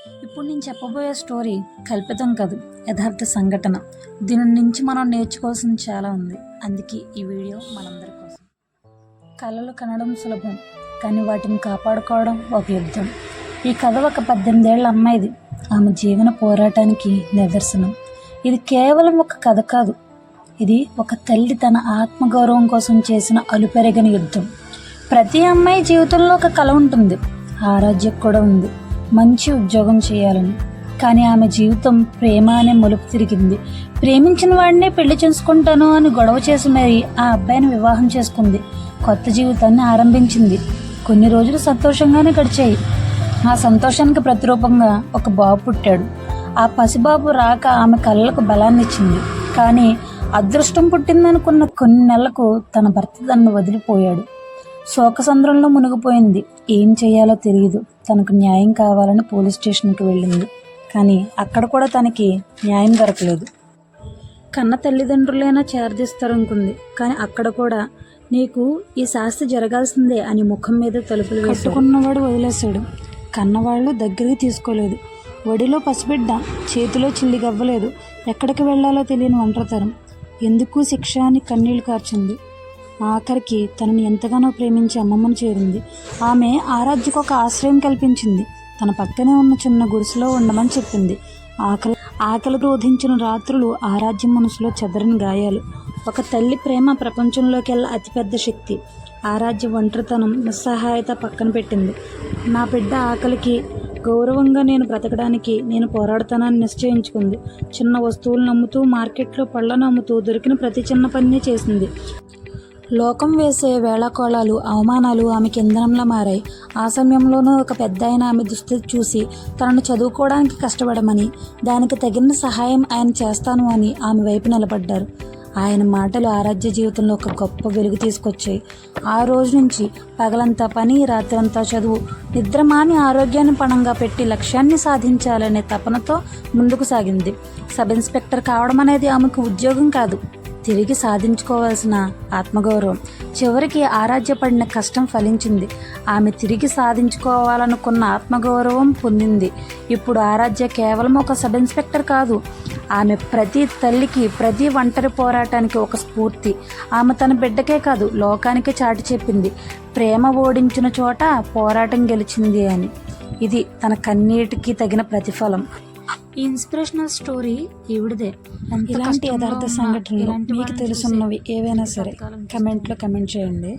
ఇప్పుడు నేను చెప్పబోయే స్టోరీ కల్పితం కాదు, యథార్థ సంఘటన. దీని నుంచి మనం నేర్చుకోవాల్సింది చాలా ఉంది. అందుకే ఈ వీడియో మనందరి కోసం. కళలు కనడం సులభం, కానీ వాటిని కాపాడుకోవడం ఒక యుద్ధం. ఈ కథ ఒక 18 ఏళ్ల అమ్మాయిది, ఆమె జీవన పోరాటానికి నిదర్శనం. ఇది కేవలం ఒక కథ కాదు, ఇది ఒక తల్లి తన ఆత్మగౌరవం కోసం చేసిన అలుపెరగని యుద్ధం. ప్రతి అమ్మాయి జీవితంలో ఒక కళ ఉంటుంది, ఆరాధ్యకు కూడా ఉంది, మంచి ఉద్యోగం చేయాలని. కానీ ఆమె జీవితం ప్రేమ అనే మలుపు తిరిగింది. ప్రేమించిన వాడినే పెళ్లి చేసుకుంటాను అని గొడవ చేసి మరి ఆ అబ్బాయిని వివాహం చేసుకుంది. కొత్త జీవితాన్ని ఆరంభించింది. కొన్ని రోజులు సంతోషంగానే గడిచాయి. ఆ సంతోషానికి ప్రతిరూపంగా ఒక బాబు పుట్టాడు. ఆ పసిబాబు రాక ఆమె కళ్ళకు బలాన్ని ఇచ్చింది. కానీ అదృష్టం పుట్టిందనుకున్న కొన్ని నెలలకు తన భర్త తనను వదిలిపోయాడు. శోకసంద్రంలో మునిగిపోయింది. ఏం చేయాలో తెలియదు. తనకు న్యాయం కావాలని పోలీస్ స్టేషన్కి వెళ్ళింది. కానీ అక్కడ కూడా తనకి న్యాయం దొరకలేదు. కన్న తల్లిదండ్రులైనా చేరదీస్తారనుకుంది. కానీ అక్కడ కూడా నీకు ఈ శాస్తి జరగాల్సిందే అని ముఖం మీద తలుపులు కట్టుకున్నవాడు వదిలేశాడు. కన్నవాళ్ళు దగ్గరికి తీసుకోలేదు. ఒడిలో పసిబిడ్డ, చేతిలో చిల్లి గవ్వలేదు. ఎక్కడికి వెళ్లాలో తెలియని ఒంటరితనం. ఎందుకు శిక్ష అని కన్నీళ్లు కార్చింది. ఆఖరికి తనని ఎంతగానో ప్రేమించి అమ్మమ్మను చేరింది. ఆమె ఆరాధ్యకు ఒక ఆశ్రయం కల్పించింది. తన పక్కనే ఉన్న చిన్న గుడిసెలో ఉండమని చెప్పింది. ఆకలి రోధించిన రాత్రులు, ఆరాధ్యం మనసులో చెదరని గాయాలు. ఒక తల్లి ప్రేమ ప్రపంచంలోకెల్లా అతిపెద్ద శక్తి. ఆరాధ్య ఒంటరితనం, నిస్సహాయత పక్కన పెట్టింది. నా బిడ్డ ఆకలికి గౌరవంగా నేను బ్రతకడానికి నేను పోరాడతానని నిశ్చయించుకుంది. చిన్న వస్తువులు నమ్ముతూ, మార్కెట్లో పళ్ళను అమ్ముతూ దొరికిన ప్రతి చిన్న పని చేసింది. లోకం వేసే వేళాకోళాలు, అవమానాలు ఆమెకి ఇంధనంలా మారాయి. ఆ సమయంలోనూ ఒక పెద్ద ఆయన ఆమె దుస్థితి చూసి తనను చదువుకోవడానికి కష్టపడమని, దానికి తగిన సహాయం ఆయన చేస్తాను అని ఆమె వైపు నిలబడ్డారు. ఆయన మాటలు ఆరాధ్య జీవితంలో ఒక గొప్ప వెలుగు తీసుకొచ్చాయి. ఆ రోజు నుంచి పగలంతా పని, రాత్రంతా చదువు, నిద్రమాని ఆరోగ్యాన్ని పణంగా పెట్టి లక్ష్యాన్ని సాధించాలనే తపనతో ముందుకు సాగింది. సబ్ ఇన్స్పెక్టర్ కావడం అనేది ఆమెకు ఉద్యోగం కాదు, తిరిగి సాధించుకోవాల్సిన ఆత్మగౌరవం. చివరికి ఆరాధ్య పడిన కష్టం ఫలించింది. ఆమె తిరిగి సాధించుకోవాలనుకున్న ఆత్మగౌరవం పొందింది. ఇప్పుడు ఆరాధ్య కేవలం ఒక సబ్ ఇన్స్పెక్టర్ కాదు, ఆమె ప్రతి తల్లికి, ప్రతి ఒంటరి పోరాటానికి ఒక స్ఫూర్తి. ఆమె తన బిడ్డకే కాదు, లోకానికి చాటి చెప్పింది, ప్రేమ ఓడించిన చోట పోరాటం గెలిచింది అని. ఇది తన కన్నీటికి తగిన ప్రతిఫలం. ఈ ఇన్స్పిరేషనల్ స్టోరీ ఈవిడదే. ఇలాంటి యథార్థ సంఘటనలు మీకు తెలుసున్నవి ఏవైనా సరే కమెంట్లో కమెంట్ చేయండి.